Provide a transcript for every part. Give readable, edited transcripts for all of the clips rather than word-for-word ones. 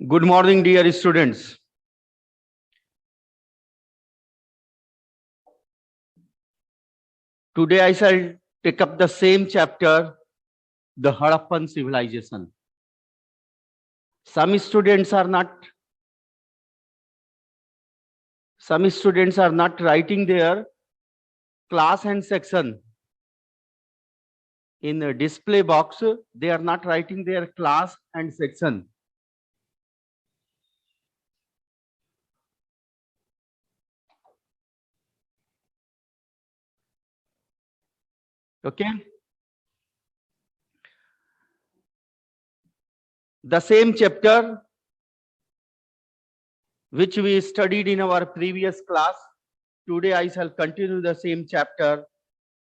Good morning, dear students. Today I shall take up the same chapter, the Harappan civilization. Some students are not writing their class and section in a display box. They are not writing their class and section. Okay. The same chapter which we studied in our previous class. Today I shall continue the same chapter,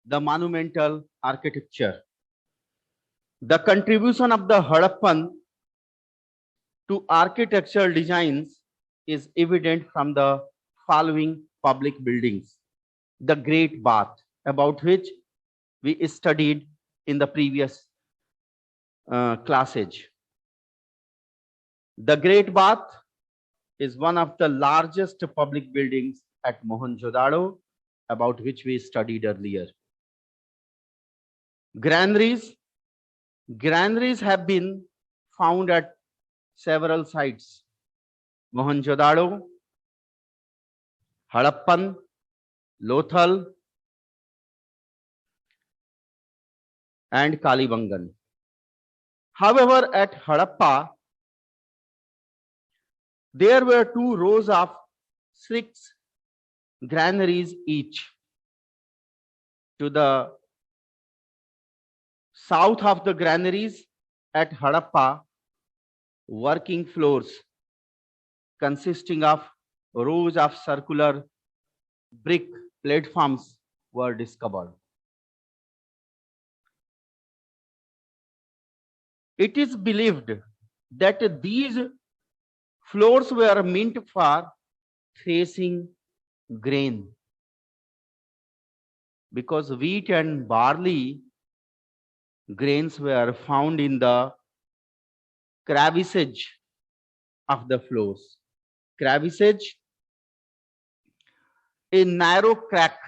the monumental architecture. The contribution of the Harappan to architectural designs is evident from the following public buildings. The Great Bath, about which we studied in the previous classes. The Great Bath is one of the largest public buildings at Mohenjo-daro, about which we studied earlier. Granaries have been found at several sites: Mohenjo-daro, Harappan, Lothal, and Kalibangan. However, at Harappa, there were 2 rows of 6 granaries each. To the south of the granaries at Harappa, working floors consisting of rows of circular brick platforms were discovered. It is believed that these floors were meant for threshing grain, because wheat and barley grains were found in the crevices of the floors. Crevices, a narrow crack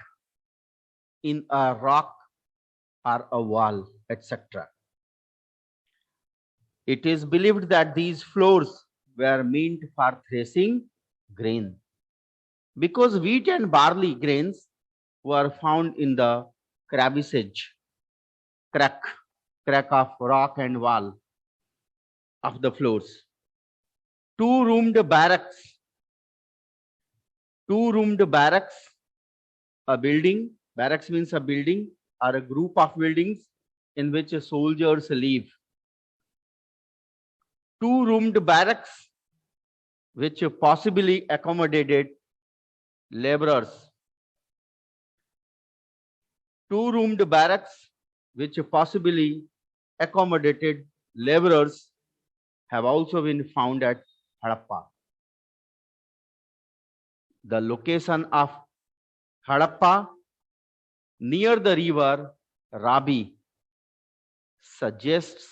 in a rock or a wall, etc. It is believed that these floors were meant for threshing grain, because wheat and barley grains were found in the crevices, crack of rock and wall of the floors. 2-roomed barracks, a building. Barracks means a building or a group of buildings in which soldiers live. 2-roomed barracks which possibly accommodated laborers. 2-roomed barracks which possibly accommodated laborers have also been found at Harappa. The location of Harappa near the river Ravi suggests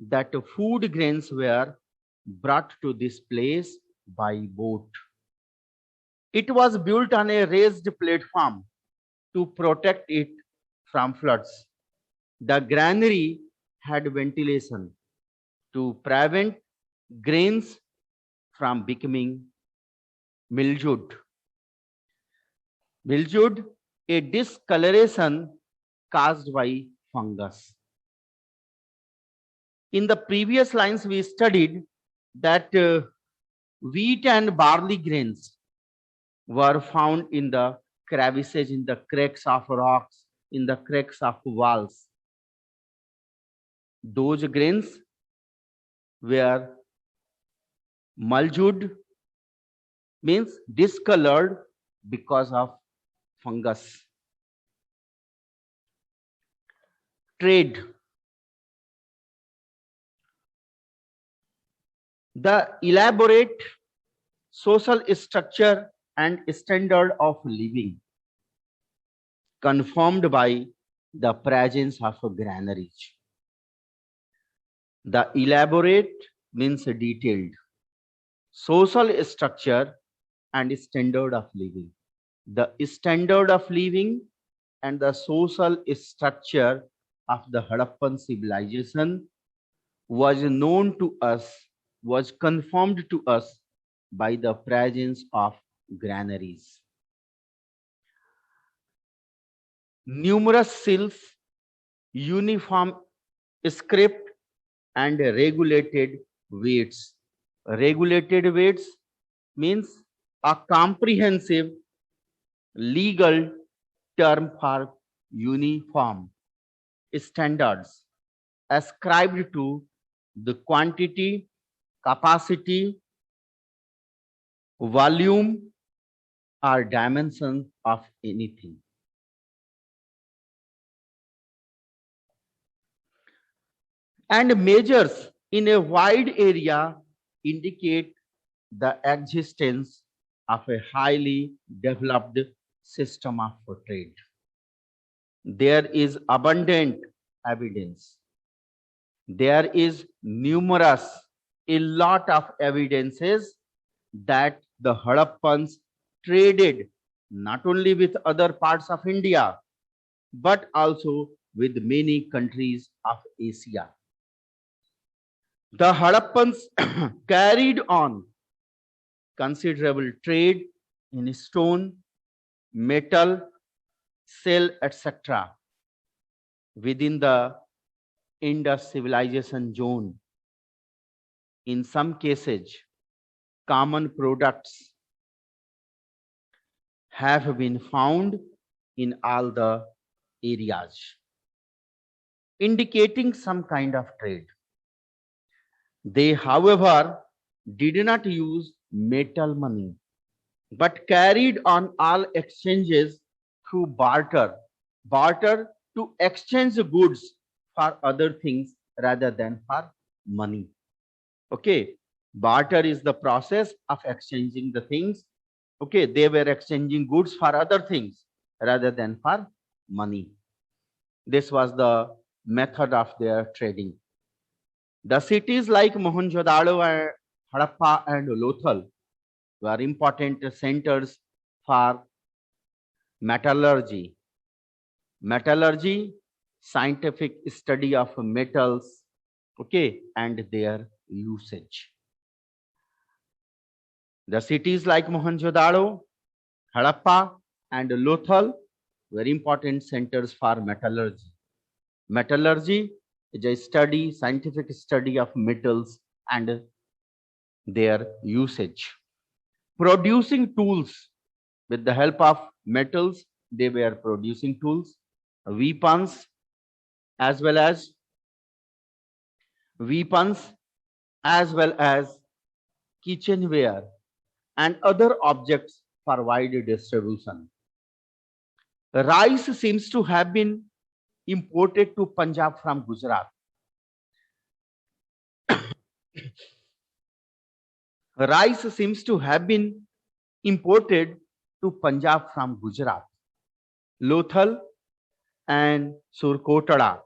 that food grains were brought to this place by boat. It was built on a raised platform to protect it from floods. The granary had ventilation to prevent grains from becoming mildewed. Mildewed, a discoloration caused by fungus. In the previous lines, we studied that wheat and barley grains were found in the crevices, in the cracks of rocks, in the cracks of walls. Those grains were mildewed, means discolored because of fungus. Trade. The elaborate social structure and standard of living confirmed by the presence of granaries. The elaborate means detailed. social structure and standard of living. The standard of living and the social structure of the Harappan civilization was known to us, was confirmed to us by the presence of granaries. Numerous sills, uniform script, and regulated weights. Regulated weights means a comprehensive legal term for uniform standards ascribed to the quantity, capacity, volume, or dimension of anything. And measures in a wide area indicate the existence of a highly developed system of trade. There is abundant evidence. There is numerous, a lot of evidences that the Harappans traded not only with other parts of India, but also with many countries of Asia. The Harappans carried on considerable trade in stone, metal, shell, etc. within the Indus civilization zone. In some cases, common products have been found in all the areas, indicating some kind of trade. They, however, did not use metal money, but carried on all exchanges through barter. Barter to exchange goods for other things rather than for money. Okay, barter is the process of exchanging the things. Okay, they were exchanging goods for other things rather than for money. This was the method of their trading. The cities like Mohenjo-daro, Harappa, and Lothal were important centers for metallurgy. Metallurgy, scientific study of metals, okay, and their usage. The cities like Mohenjo-daro, Harappa, and Lothal were important centers for metallurgy. Metallurgy is a study, scientific study of metals and their usage. Producing tools with the help of metals, they were producing tools, weapons, as well as kitchenware and other objects for wide distribution. Rice seems to have been imported to Punjab from Gujarat. Rice seems to have been imported to Punjab from Gujarat. Lothal and Surkotada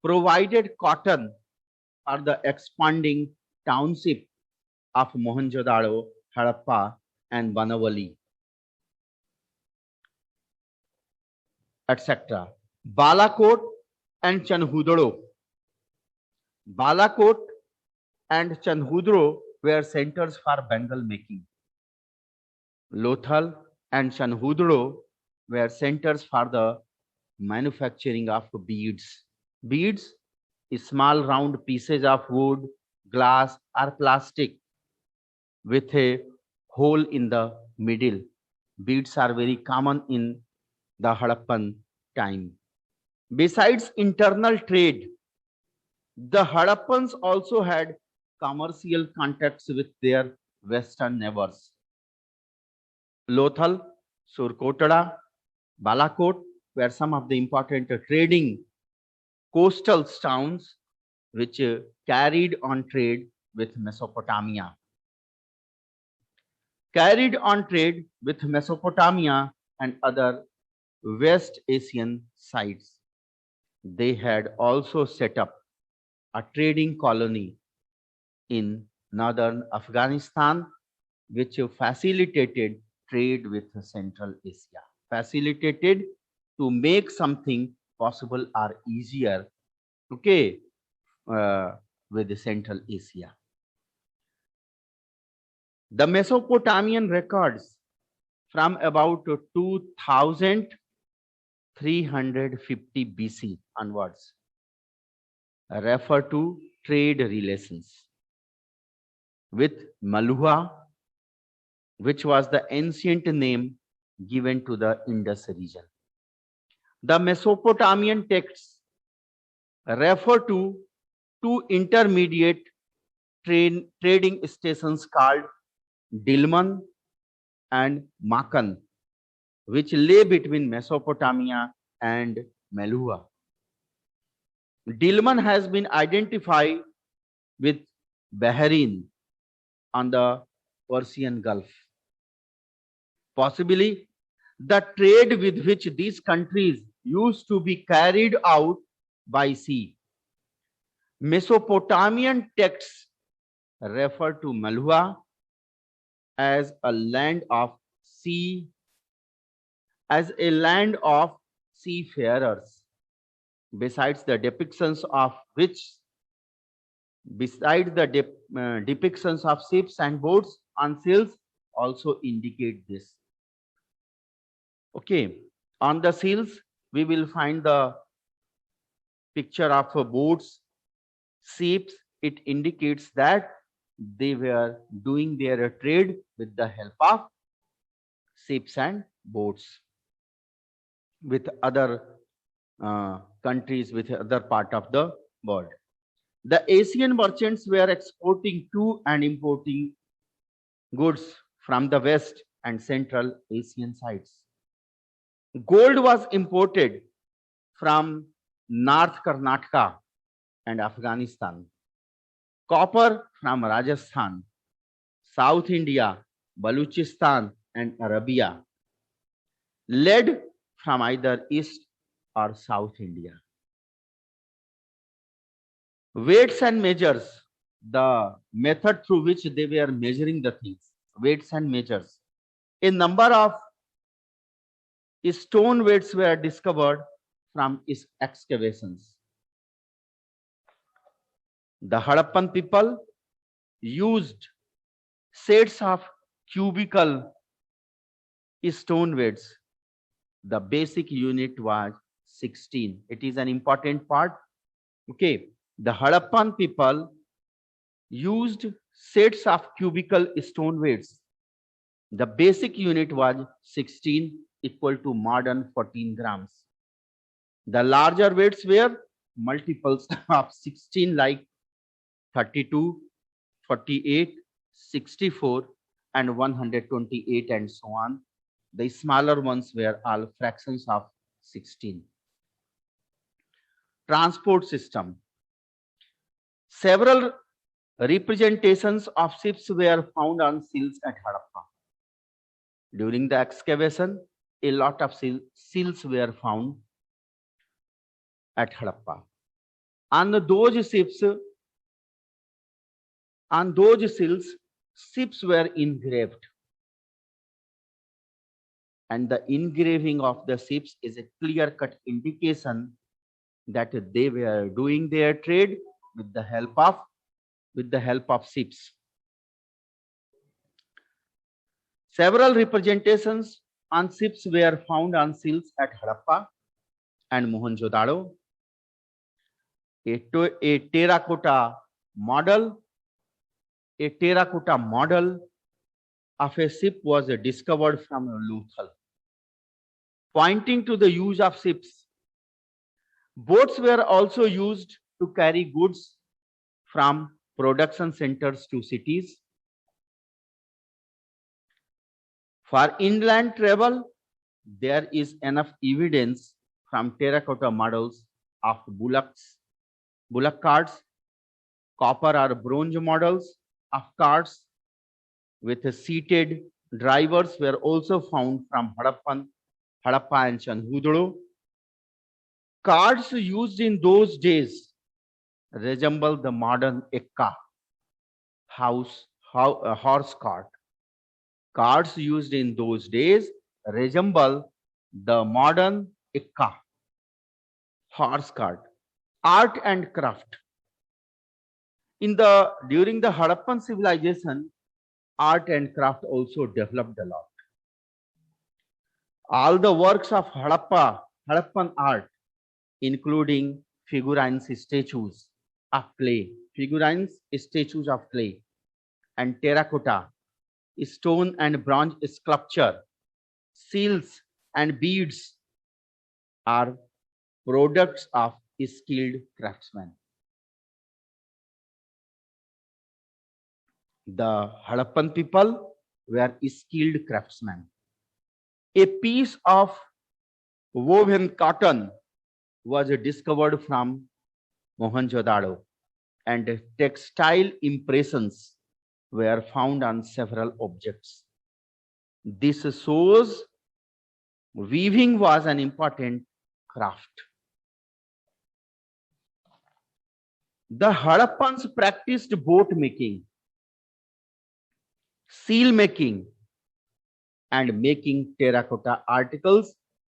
provided cotton for the expanding township of Mohenjo-daro, Harappa, and Banavali, etc. Balakot and Chanhudro. Balakot and Chanhudro were centers for bangle making. Lothal and Chanhudro were centers for the manufacturing of beads. Beads is small round pieces of wood, glass, or plastic with a hole in the middle. Beads are very common in the Harappan time. Besides internal trade, the Harappans also had commercial contacts with their western neighbors. Lothal, Surkotada, Balakot were some of the important trading coastal towns which carried on trade with Mesopotamia. Carried on trade with Mesopotamia and other West Asian sites. They had also set up a trading colony in northern Afghanistan, which facilitated trade with Central Asia, facilitated to make something possible or easier, okay, with the Central Asia. The Mesopotamian records from about 2350 BC onwards refer to trade relations with Malwa, which was the ancient name given to the Indus region. The Mesopotamian texts refer to two intermediate trading stations called Dilmun and Makan, which lay between Mesopotamia and Meluha. Dilmun has been identified with Bahrain on the Persian Gulf. Possibly, the trade with which these countries used to be carried out by sea. Mesopotamian texts refer to Malwa as a land of sea, as a land of seafarers. Besides the depictions of depictions of ships and boats on sails also indicate this. Okay, on the sails we will find the picture of boats, ships. It indicates that they were doing their trade with the help of ships and boats with other countries, with other part of the world. The Asian merchants were exporting to and importing goods from the West and Central Asian sites. Gold was imported from North Karnataka and Afghanistan, copper from Rajasthan, South India, Baluchistan and Arabia, lead from either East or South India. Weights and measures, the method through which they were measuring the things, weights and measures. A number of stone weights were discovered from excavations. The Harappan people used sets of cubical stone weights. The basic unit was 16. It is an important part. Okay, the Harappan people used sets of cubical stone weights. The basic unit was 16, equal to modern 14 grams. The larger weights were multiples of 16, like 32, 48, 64 and 128 and so on. The smaller ones were all fractions of 16. Transport system. Several representations of ships were found on seals at Harappa. During the excavation, a lot of seals were found at Harappa. On those seals, ships were engraved. And the engraving of the ships is a clear-cut indication that they were doing their trade with the help of ships. Several representations on ships were found on seals at Harappa and Mohenjo-daro. A terracotta model of a ship was discovered from Luthal, pointing to the use of ships. Boats were also used to carry goods from production centers to cities. For inland travel, there is enough evidence from terracotta models of bullock carts, copper or bronze models of carts with seated drivers were also found from Harappa and Chandhudro. Carts used in those days resemble the modern ekka. horse cart. Carts used in those days resemble the modern ikka, horse cart. Art and craft. During the Harappan civilization, art and craft also developed a lot. All the works of Harappan art, including figurines, statues of clay, and terracotta, stone and bronze sculpture, seals and beads are products of skilled craftsmen. The Harappan people were skilled craftsmen. A piece of woven cotton was discovered from Mohenjo-daro, and textile impressions were found on several objects. This shows weaving was an important craft. The Harappans practiced boat making, seal making, and making terracotta articles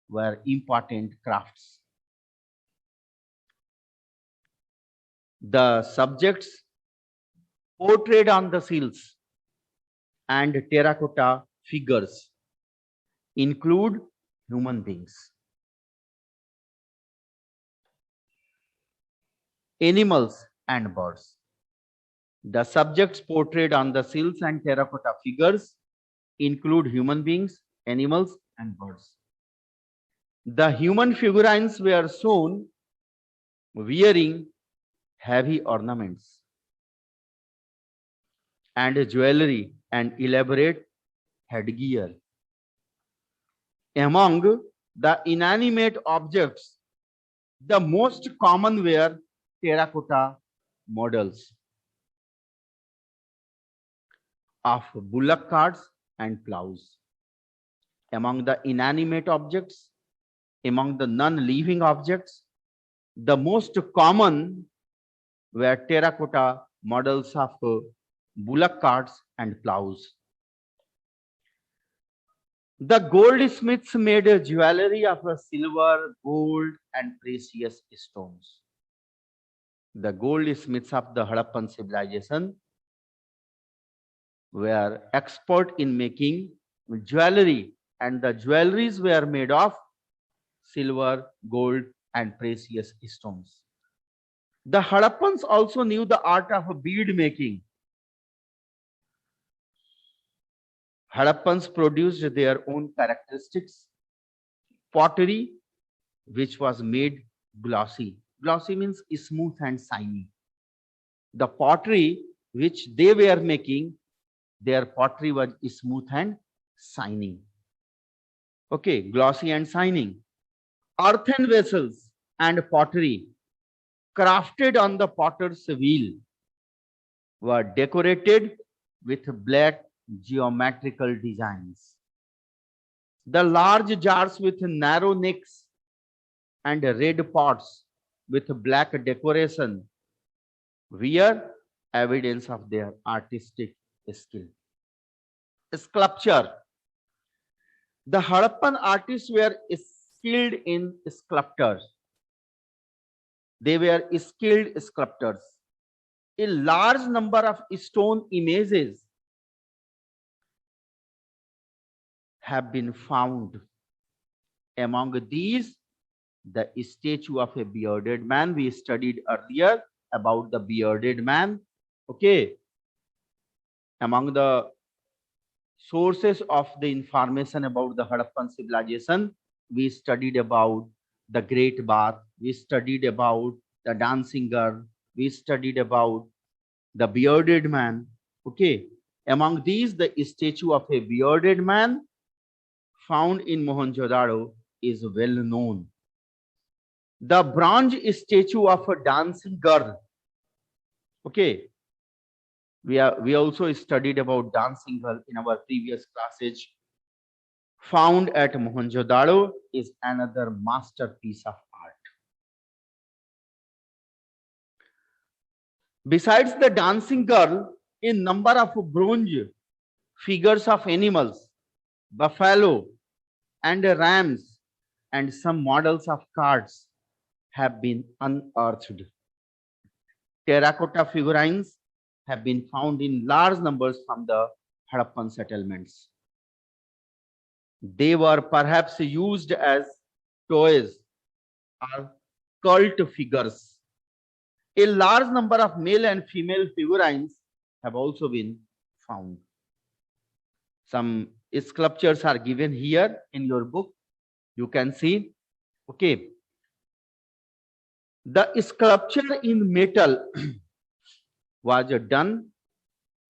were important crafts. The subjects portrayed on the seals and terracotta figures include human beings, animals, and birds. The subjects portrayed on the seals and terracotta figures include human beings, animals, and birds. The human figurines were shown wearing heavy ornaments and jewelry and elaborate headgear. Among the inanimate objects, the most common were terracotta models of bullock carts and plows. Among the inanimate objects, among the non-living objects, the most common were terracotta models of bullock carts and plows. The goldsmiths made jewelry of silver, gold, and precious stones. The goldsmiths of the Harappan civilization were expert in making jewelry, and the jewelries were made of silver, gold, and precious stones. The Harappans also knew the art of bead making. Harappans produced their own characteristics. Pottery, which was made glossy. Glossy means smooth and shiny. The pottery which they were making, their pottery was smooth and shining. Okay, glossy and shining. Earthen vessels and pottery crafted on the potter's wheel were decorated with black geometrical designs. The large jars with narrow necks and red pots with black decoration were evidence of their artistic skill. Sculpture. The Harappan artists were skilled in sculptors. They were skilled sculptors. A large number of stone images have been found. Among these, the statue of a bearded man. We studied earlier about the bearded man. Okay. Among the sources of the information about the Harappan civilization, we studied about the Great Bath, we studied about the dancing girl, we studied about the bearded man. Okay. Among these, the statue of a bearded man found in Mohenjo-daro is well known. The bronze statue of a dancing girl. Okay. We also studied about dancing girl in our previous classes. Found at Mohenjo-daro is another masterpiece of art. Besides the dancing girl, a number of bronze figures of animals, buffalo and rams, and some models of cards have been unearthed. Terracotta figurines have been found in large numbers from the Harappan settlements. They were perhaps used as toys or cult figures. A large number of male and female figurines have also been found. Some sculptures are given here in your book. You can see. Okay. The sculpture in metal was done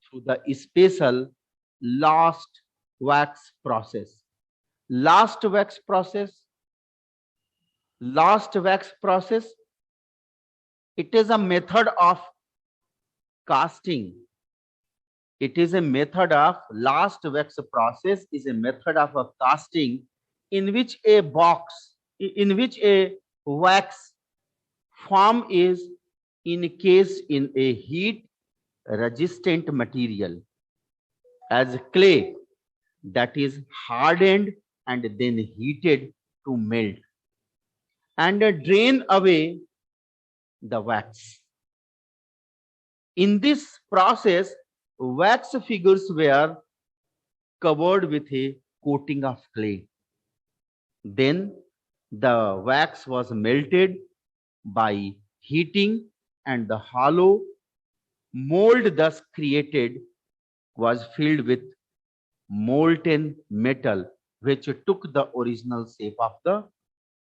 through the special last wax process. Last wax process. It is a method of casting. It is a method of last wax process is a method of a casting in which a wax form is encased in a heat resistant material as clay that is hardened and then heated to melt and drain away the wax. In this process, wax figures were covered with a coating of clay. Then the wax was melted by heating and the hollow mold thus created was filled with molten metal which took the original shape of the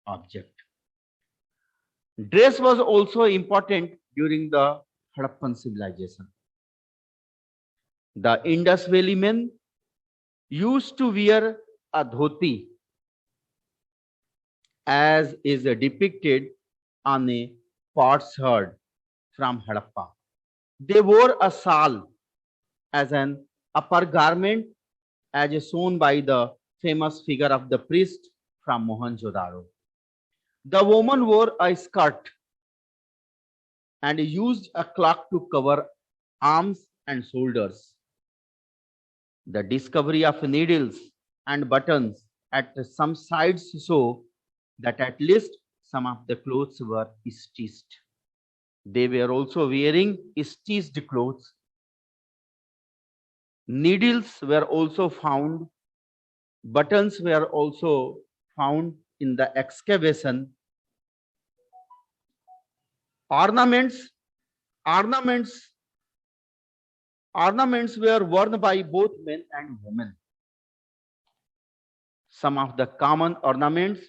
object. Dress was also important during the Harappan civilization. The Indus Valley men used to wear a dhoti as is depicted on a potsherd from Harappa. They wore a sal as an upper garment as shown by the famous figure of the priest from Mohenjo-daro. The woman wore a skirt and used a cloak to cover arms and shoulders. The discovery of needles and buttons at some sides show that at least some of the clothes were stitched. They were also wearing stitched clothes. Needles were also found. Buttons were also found in the excavation. Ornaments were worn by both men and women. Some of the common ornaments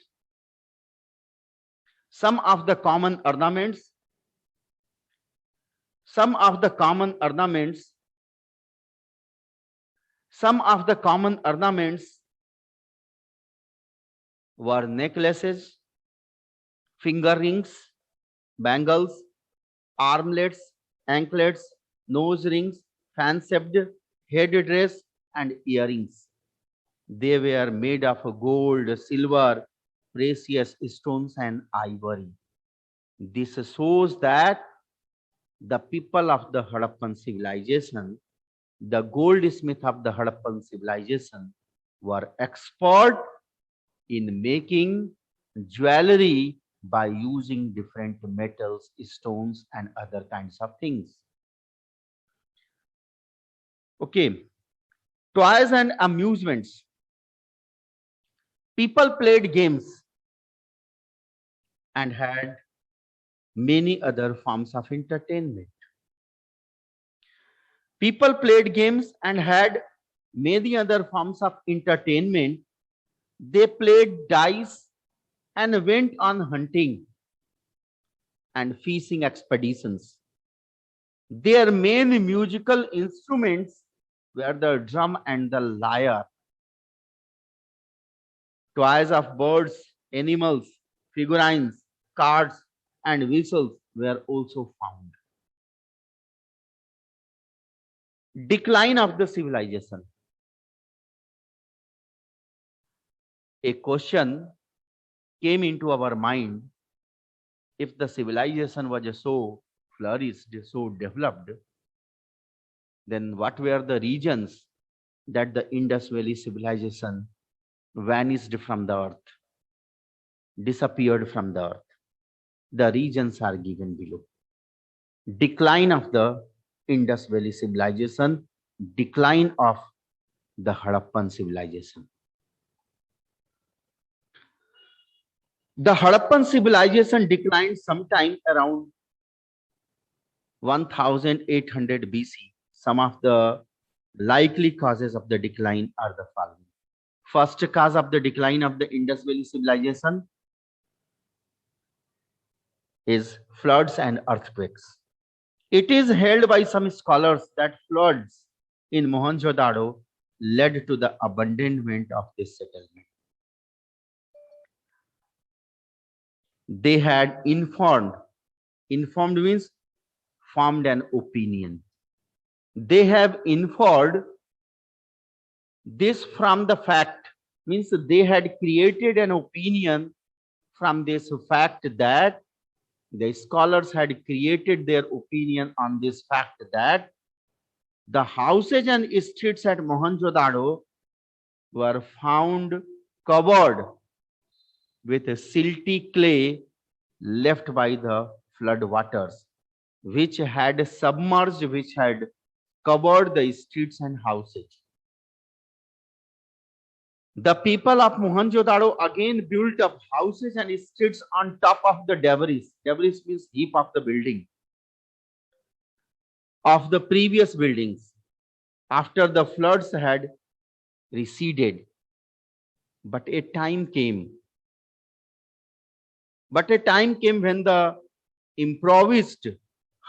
were necklaces, finger rings, bangles, armlets, anklets, nose rings, fancifed headdress, and earrings. They were made of gold, silver, precious stones, and ivory. This shows that the people of the Harappan civilization, the goldsmith of the Harappan civilization, were expert in making jewelry by using different metals, stones, and other kinds of things. Okay, toys and amusements. People played games and had many other forms of entertainment. People played games and had many other forms of entertainment. They played dice and went on hunting and fishing expeditions. Their main musical instruments were the drum and the lyre. Toys of birds, animals, figurines, cards, and whistles were also found. Decline of the civilization. A question came into our mind: if the civilization was so flourished, so developed, then what were the regions that the Indus Valley civilization vanished from the earth, disappeared from the earth? The regions are given below. Decline of the Indus Valley civilization, decline of the Harappan civilization. The Harappan civilization declined sometime around 1800 BC. Some of the likely causes of the decline are the following. First cause of the decline of the Indus Valley civilization is floods and earthquakes. It is held by some scholars that floods in Mohenjo-daro led to the abandonment of this settlement. They had informed means formed an opinion. They have inferred this from the fact, means they had created an opinion from this fact that the scholars had created their opinion on this fact that the houses and streets at Mohenjo-daro were found covered with a silty clay left by the flood waters, which had submerged, which had covered the streets and houses. The people of Mohenjo-daro again built up houses and streets on top of the debris. Debris means heap of the building, of the previous buildings after the floods had receded. But a time came when the improvised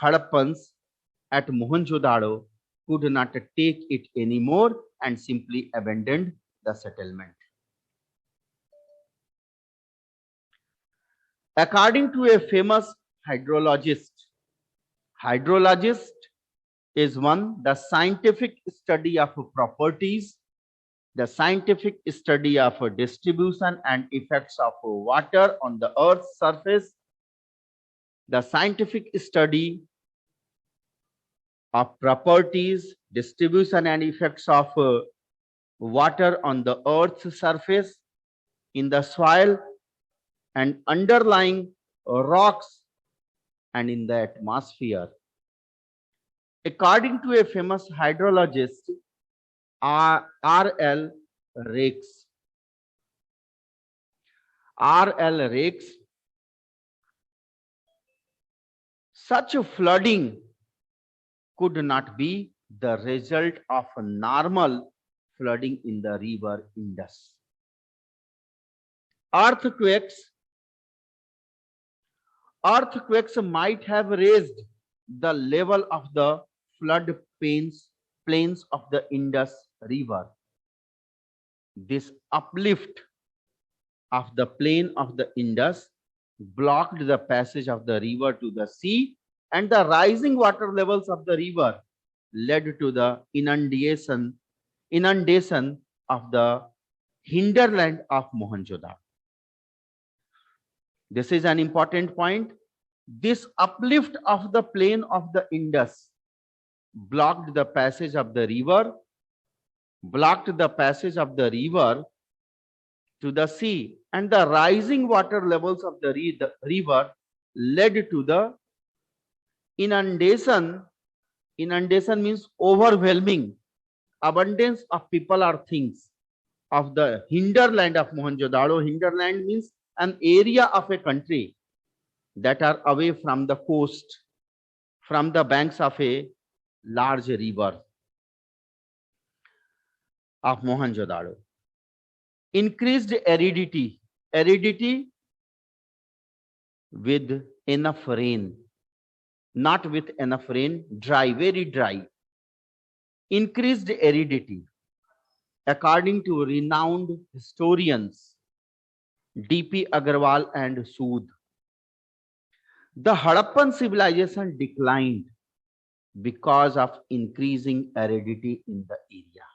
Harappans at Mohenjo-daro could not take it anymore and simply abandoned the settlement. According to a famous hydrologist is the scientific study of properties, the scientific study of distribution and effects of water on the earth's surface, the scientific study of properties, distribution and effects of water on the earth's surface, in the soil and underlying rocks and in the atmosphere. According to a famous hydrologist, R.L. Rakes, such flooding could not be the result of normal flooding in the river Indus. Earthquakes might have raised the level of the flood plains of the Indus River. This uplift of the plain of the Indus blocked the passage of the river to the sea, and the rising water levels of the river led to the inundation of the hinterland of Mohenjo-daro. This is an important point. This uplift of the plain of the Indus blocked the passage of the river to the sea, and the rising water levels of the river led to the inundation. Inundation means overwhelming, abundance of people or things of the hinterland of Mohenjo-daro. Hinterland means an area of a country that are away from the coast, from the banks of a large river of Mohenjo-daro. Increased aridity with enough rain, not with enough rain, dry, very dry. Increased aridity. According to renowned historians D.P. Agarwal and Sood, the Harappan civilization declined because of increasing aridity in the area,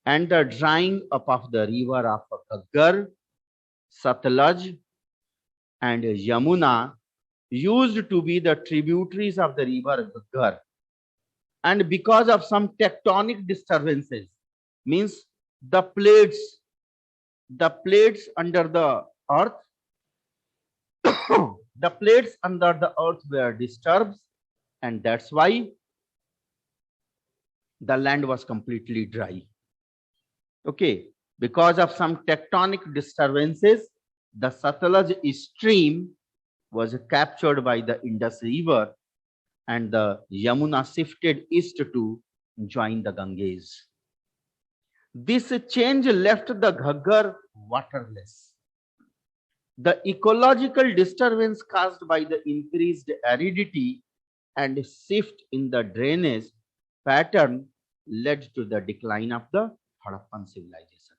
and the drying up of the river of Ghaggar, Satluj and Yamuna used to be the tributaries of the river Ghaggar, and because of some tectonic disturbances, means the plates under the earth, the plates under the earth were disturbed, and that's why the land was completely dry. Okay, because of some tectonic disturbances, the Satluj stream was captured by the Indus River, and the Yamuna shifted east to join the Ganges. This change left the Ghaggar waterless. The ecological disturbance caused by the increased aridity and shift in the drainage pattern led to the decline of the Harappan civilization.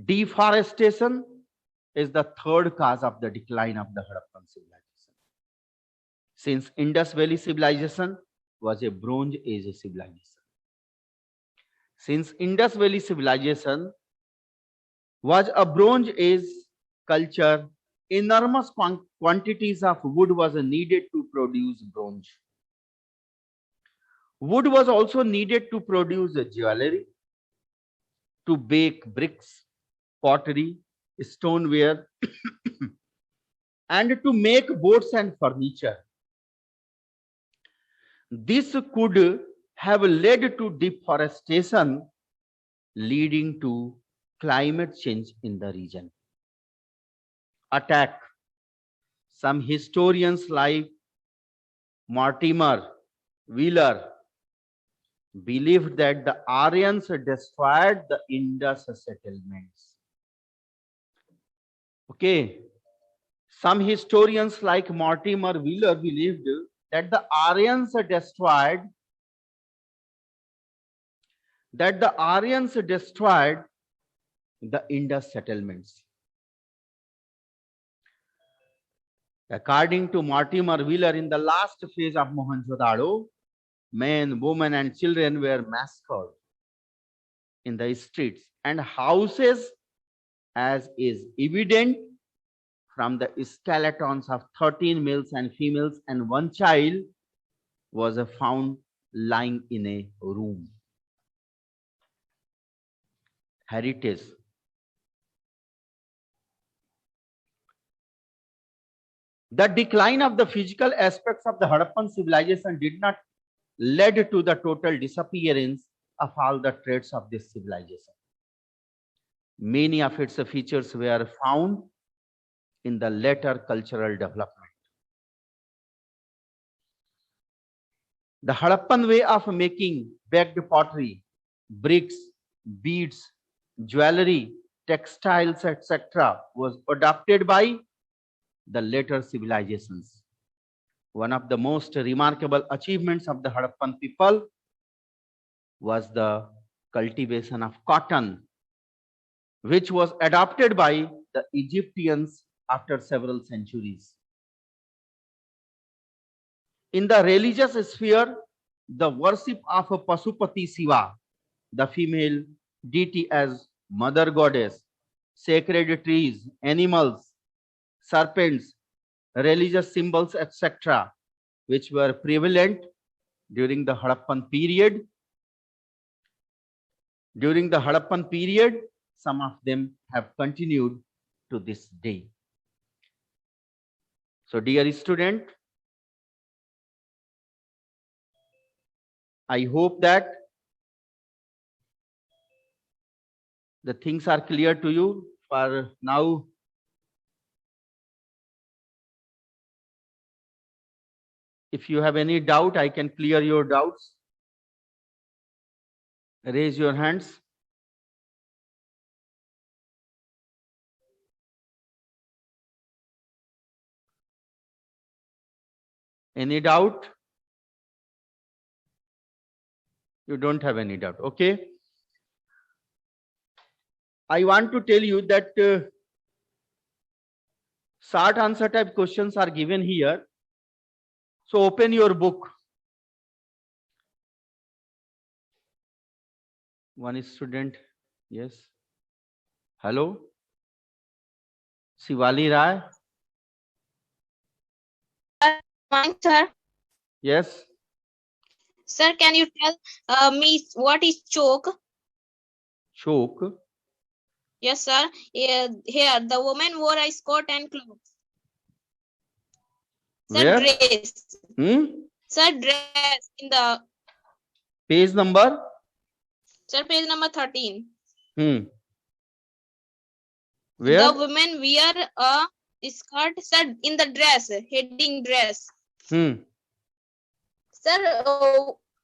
Deforestation is the third cause of the decline of the Harappan civilization. Since Indus Valley civilization was a Bronze Age civilization. Since Indus Valley civilization was a Bronze Age culture, enormous quantities of wood was needed to produce bronze. Wood was also needed to produce jewelry, to bake bricks, pottery, stoneware, and to make boats and furniture. This could have led to deforestation, leading to climate change in the region. Attack. Some historians like Mortimer Wheeler believed that the Aryans destroyed the Indus settlements. Okay. Some historians like Mortimer Wheeler believed that the Aryans destroyed the Indus settlements. According to Mortimer Wheeler, in the last phase of Mohenjo-daro, men, women, and children were massacred in the streets and houses, as is evident from the skeletons of 13 males and females, and one child was found lying in a room. Heritage. The decline of the physical aspects of the Harappan civilization did not lead to the total disappearance of all the traits of this civilization. Many of its features were found in the later cultural development. The Harappan way of making baked pottery, bricks, beads, jewelry, textiles, etc. was adopted by the later civilizations. One of the most remarkable achievements of the Harappan people was the cultivation of cotton, which was adopted by the Egyptians after several centuries. In the religious sphere, the worship of Pasupati Shiva, the female deity, as mother goddess, sacred trees, animals, serpents, religious symbols, etc., which were prevalent during the Harappan period. During the Harappan period, some of them have continued to this day. So, dear student, I hope that the things are clear to you. For now, if you have any doubt, I can clear your doubts. Raise your hands. Any doubt? You don't have any doubt. Okay. I want to tell you that short answer type questions are given here. So open your book. One student, yes. Hello. Shivali Rai. morning, sir. Yes. Sir, can you tell me what is choke? Choke. Yes, sir. Here, the woman wore a skirt and clothes. Sir, Where? dress. Sir, dress in the Page number? sir, page number 13. Where? The woman wear a skirt, sir, in the dress, heading dress. Sir,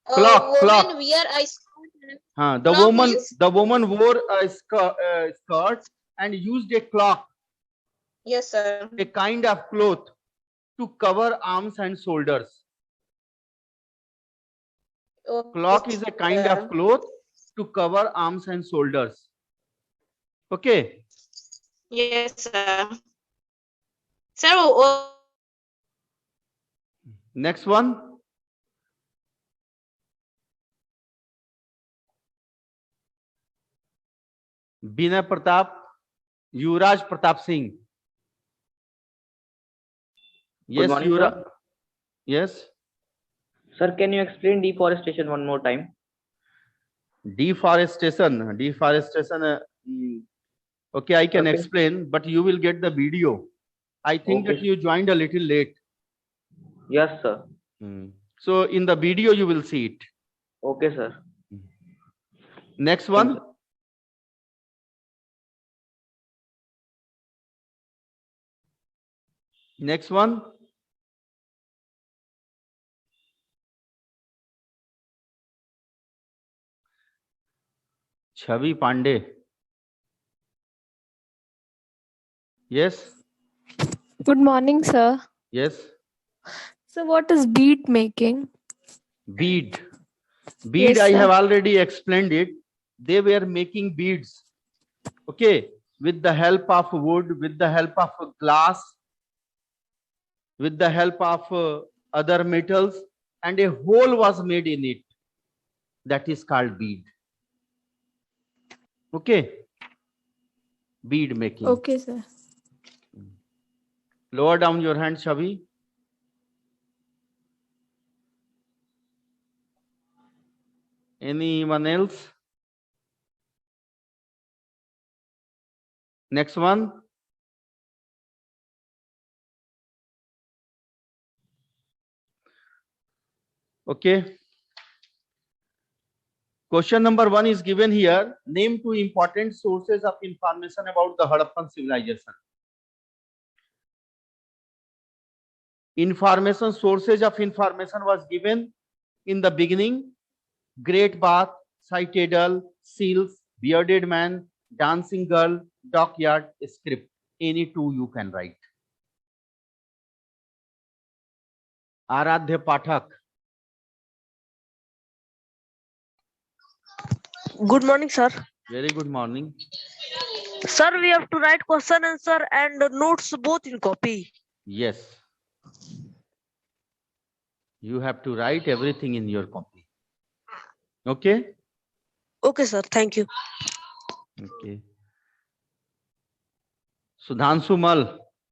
Clock. woman wear a skirt. The woman wore a skirt and used a clock. Yes, sir. A kind of cloth to cover arms and shoulders. Okay, Clock is a kind of cloth to cover arms and shoulders. Okay. Yes, sir. Sir, Next one. Binay Pratap, Yuvraj Pratap Singh. Yes, morning, Yuvraj. sir. Yes. Sir, can you explain deforestation one more time? Deforestation. Okay, I can Okay. explain, but you will get the video. I think Okay. that you joined a little late. Yes, sir. So in the video you will see it. Okay, sir. Next one. Next one. Chavi Pandey. Yes. Good morning, sir. Yes. So, what is bead making? Bead. Yes, I sir. have already explained it. They were making beads. Okay. With the help of wood, with the help of glass, with the help of other metals, and a hole was made in it. That is called bead. Okay. Bead making. Okay, sir. Lower down your hand, Chavi. Anyone else? Next one. Okay. Question number 1 is given here. Name 2 important sources of information about the Harappan civilization. Information, sources of information was given in the beginning. Great Bath, Citadel, Seals, Bearded Man, Dancing Girl, Dockyard, Script. Any 2 you can write. Aradhya Pathak. Good morning, sir. Very good morning. Sir, we have to write question answer and notes both in copy. Yes. You have to write everything in your copy. Okay? Okay, sir. Thank you. Okay. Sudhanshu Mal.